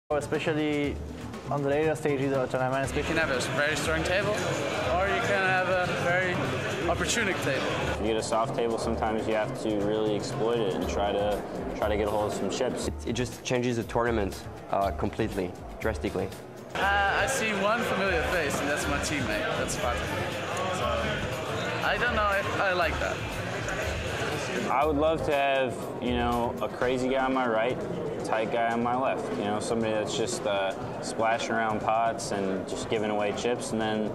Especially on the later stages of the tournament. You can have a very strong table, or you can have a very opportunistic table. If you get a soft table, sometimes you have to really exploit it and try to get a hold of some chips. It just changes the tournament completely, drastically. I see one familiar face, and that's my teammate. That's fun. So I don't know if I like that. I would love to have, you know, a crazy guy on my right, tight guy on my left. You know, somebody that's just splashing around pots and just giving away chips, and then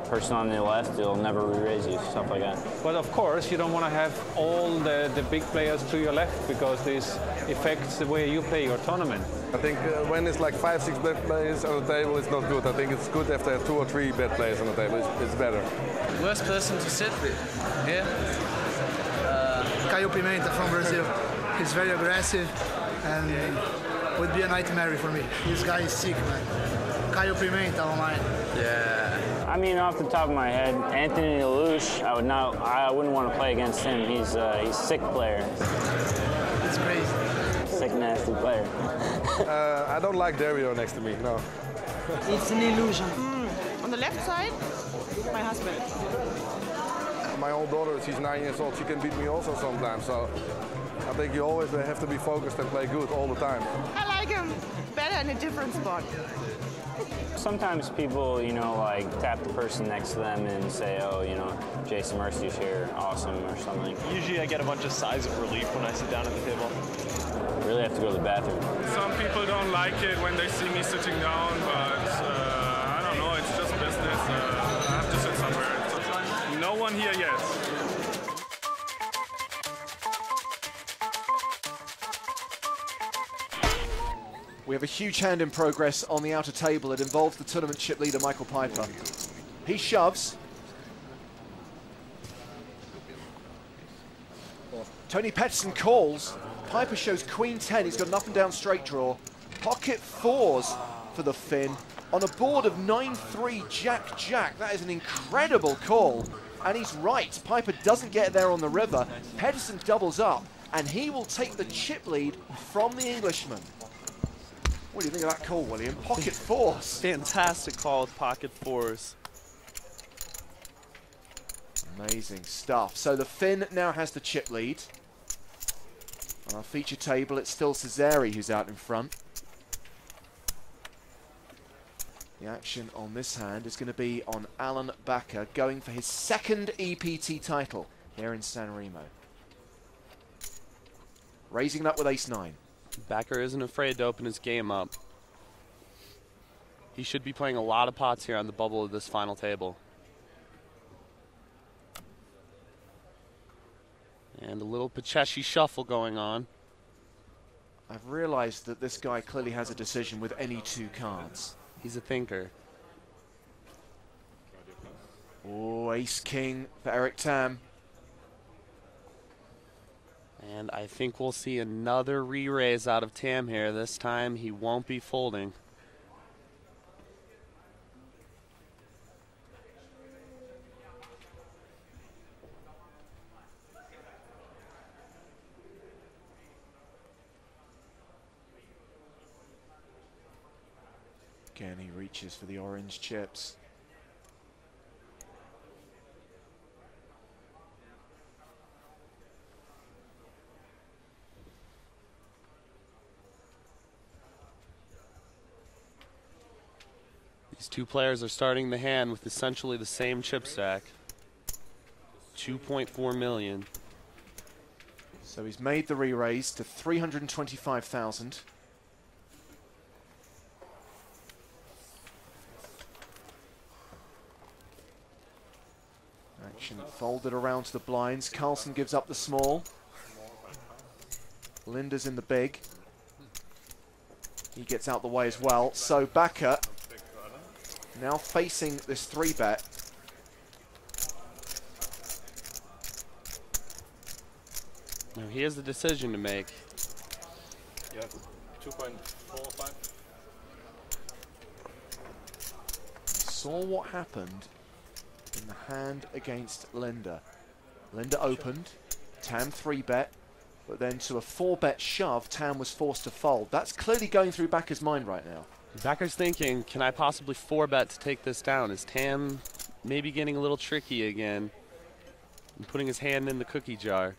person on the left, they'll never re-raise you, stuff like that. But of course, you don't want to have all the big players to your left, because this affects the way you play your tournament. I think when it's like 5, 6 bad players on the table, it's not good. I think it's good if there are 2 or 3 bad players on the table. It's better. Worst person to sit with here? Caio Pimenta from Brazil. He's very aggressive and would be a nightmare for me. This guy is sick, man. Caio Pimenta online. Yeah. I mean, off the top of my head, Anthony Lelouch, I wouldn't want to play against him. He's a sick player. It's crazy. Sick, nasty player. I don't like Dario next to me, no. It's an illusion. On the left side, my husband. My own daughter, she's 9 years old, she can beat me also sometimes, so I think you always have to be focused and play good all the time. I like him better in a different spot. Sometimes people, you know, like tap the person next to them and say, oh, you know, Jason Mercy's here, awesome, or something. Usually I get a bunch of sighs of relief when I sit down at the table. Really have to go to the bathroom. Some people don't like it when they see me sitting down, but I don't know, it's just business. I have to sit somewhere. No one here yet. We have a huge hand in progress on the outer table. It involves the tournament chip leader, Michael Piper. He shoves. Tony Pettersson calls. Piper shows Queen 10. He's got an up and down straight draw. Pocket 4s for the Finn on a board of 9-3 Jack-Jack. That is an incredible call. And he's right. Piper doesn't get there on the river. Pettersson doubles up, and he will take the chip lead from the Englishman. What do you think of that call, William? Pocket 4s. Fantastic call with pocket 4s. Amazing stuff. So the Finn now has the chip lead. On our feature table, it's still Cesare who's out in front. The action on this hand is going to be on Alan Bakker, going for his second EPT title here in San Remo. Raising it up with ace-9. Bakker isn't afraid to open his game up. He should be playing a lot of pots here on the bubble of this final table. And a little Pacheshi shuffle going on. I've realized that this guy clearly has a decision with any 2 cards. He's a thinker. Oh, ace-king for Eric Tam. And I think we'll see another re-raise out of Tam here. This time he won't be folding. Again, he reaches for the orange chips. These 2 players are starting the hand with essentially the same chip stack. 2.4 million. So he's made the re-raise to 325,000. Action folded around to the blinds. Carlsen gives up the small. Linda's in the big. He gets out the way as well. So Bakker now facing this 3-bet. Now he has a decision to make. Yeah, 2.45. Saw what happened in the hand against Linda. Linda opened. Tam 3-bet. But then to a 4-bet shove, Tam was forced to fold. That's clearly going through Backer's mind right now. Backer's thinking, can I possibly 4-bet to take this down? Is Tam maybe getting a little tricky again and putting his hand in the cookie jar?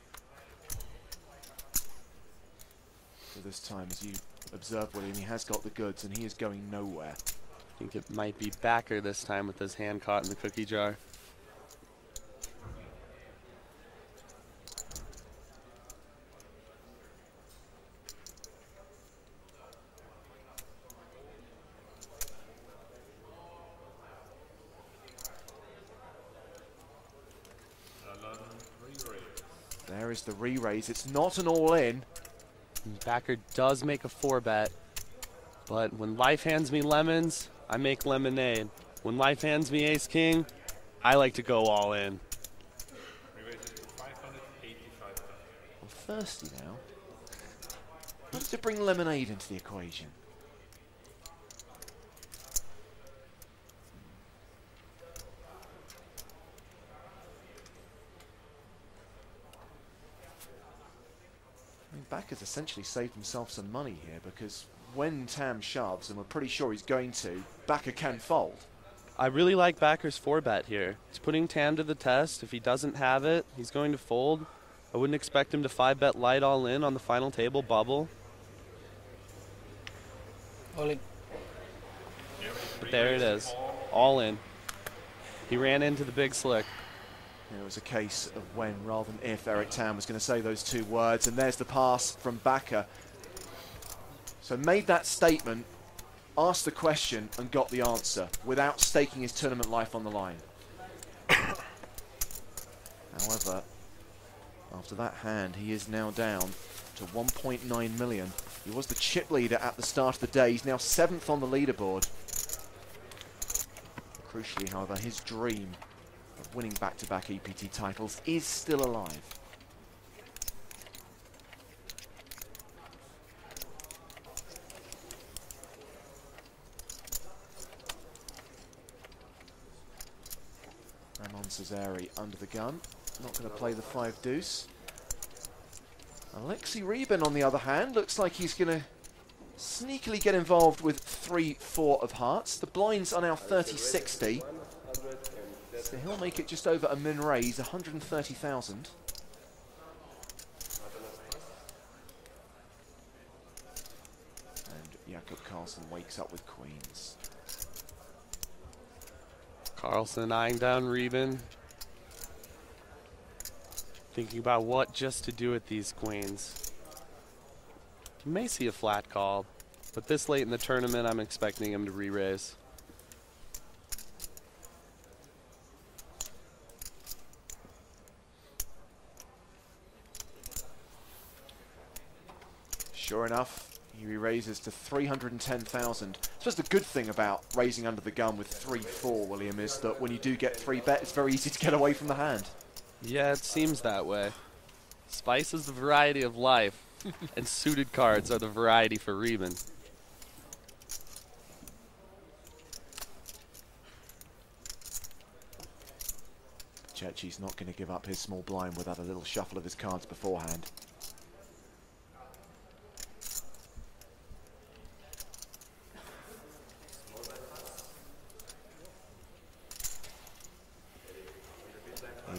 So this time, as you observe, William, he has got the goods and he is going nowhere. I think it might be Backer this time with his hand caught in the cookie jar. There is the re-raise. It's not an all-in. Backer does make a 4-bet, but when life hands me lemons, I make lemonade. When life hands me ace-king, I like to go all in. I'm thirsty now. Let's to bring lemonade into the equation. Backer's essentially saved himself some money here because when Tam shoves, and we're pretty sure he's going to, Backer can fold. I really like Backer's 4-bet here. He's putting Tam to the test. If he doesn't have it, he's going to fold. I wouldn't expect him to 5-bet light all in on the final table bubble. All in. But there it is, all in. He ran into the big slick. It was a case of when rather than if Eric Tam was going to say those two words, and there's the pass from Backer. So made that statement, asked the question and got the answer without staking his tournament life on the line. However, after that hand, he is now down to 1.9 million. He was the chip leader at the start of the day. He's now 7th on the leaderboard. Crucially, however, his dream of winning back-to-back EPT titles is still alive. Ramon Cesari under the gun, not going to play the 5-deuce. Alexei Rybin, on the other hand, looks like he's going to sneakily get involved with 3-4 of hearts. The blinds are now 30-60. So he'll make it just over a min raise, 130,000. And Jakob Carlsen wakes up with queens. Carlsen eyeing down Rybin. Thinking about what just to do with these queens. You may see a flat call, but this late in the tournament, I'm expecting him to re-raise. Sure enough, he re-raises to 310,000. I suppose the good thing about raising under the gun with 3-4, William, is that when you do get 3-bet, it's very easy to get away from the hand. Yeah, it seems that way. Spice is the variety of life, and suited cards are the variety for Rybin. Chechi's not going to give up his small blind without a little shuffle of his cards beforehand.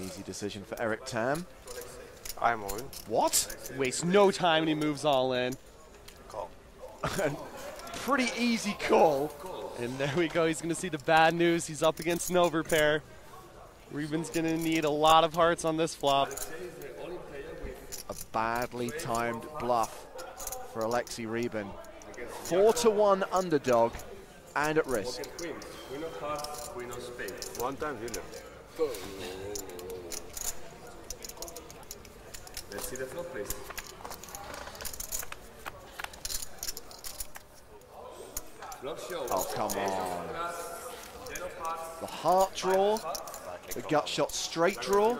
Easy decision for Eric Tam. I'm all in. What? Wastes no time and he moves all in. Call. Pretty easy call. And there we go. He's going to see the bad news. He's up against an overpair. Rybin's going to need a lot of hearts on this flop. A badly timed bluff for Alexei Rybin. 4-1 underdog and at risk. Queen of hearts, queen of spades. One time, William. Let's see the flop, please. Flop show. Oh, come on. The heart draw, the gut shot straight draw.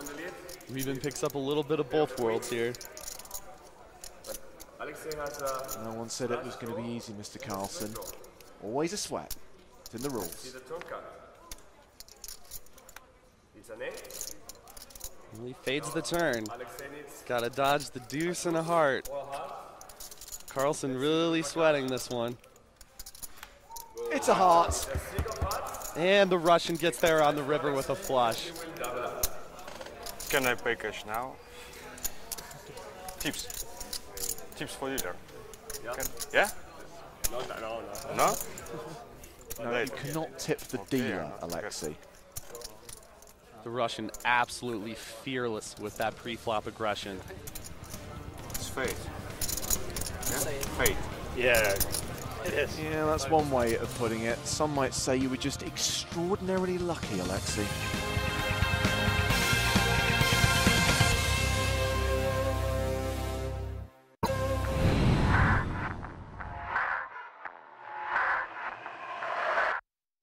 Rybin picks up a little bit of both worlds here. No one said it was going to be easy, Mr. Carlsen. Always a sweat. It's in the rules. It's an 8. Well, he fades the turn. Got to dodge the deuce and a heart. Carlsen really sweating this one. It's a heart. And the Russian gets there on the river with a flush. Can I pay cash now? Tips. Tips for you there. Yeah? No? No, you cannot tip the dealer, Alexei. The Russian absolutely fearless with that pre-flop aggression. It's fate. Yeah? Fate. Yeah, it is. Yeah, that's one way of putting it. Some might say you were just extraordinarily lucky, Alexei.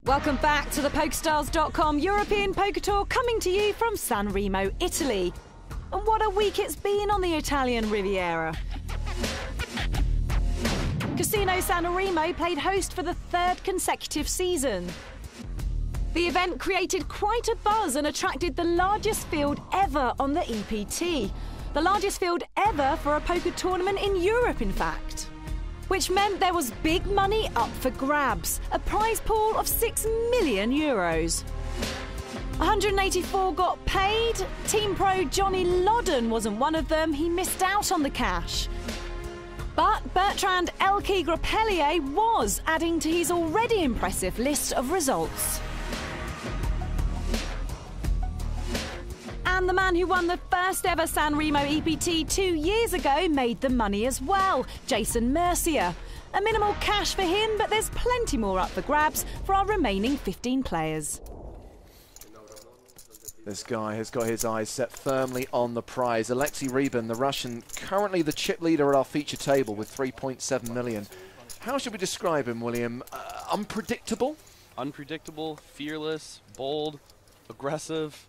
Welcome back to the PokerStars.com European Poker Tour, coming to you from San Remo, Italy. And what a week it's been on the Italian Riviera. Casino San Remo played host for the 3rd consecutive season. The event created quite a buzz and attracted the largest field ever on the EPT. The largest field ever for a poker tournament in Europe, in fact. Which meant there was big money up for grabs, a prize pool of €6 million. 184 got paid. Team pro Johnny Lodden wasn't one of them. He missed out on the cash. But Bertrand Elke Grappellier was, adding to his already impressive list of results. And the man who won the first ever San Remo EPT 2 years ago made the money as well, Jason Mercier. A minimal cash for him, but there's plenty more up for grabs for our remaining 15 players. This guy has got his eyes set firmly on the prize. Alexei Rybin, the Russian, currently the chip leader at our feature table with 3.7 million. How should we describe him, William? Unpredictable? Unpredictable, fearless, bold, aggressive.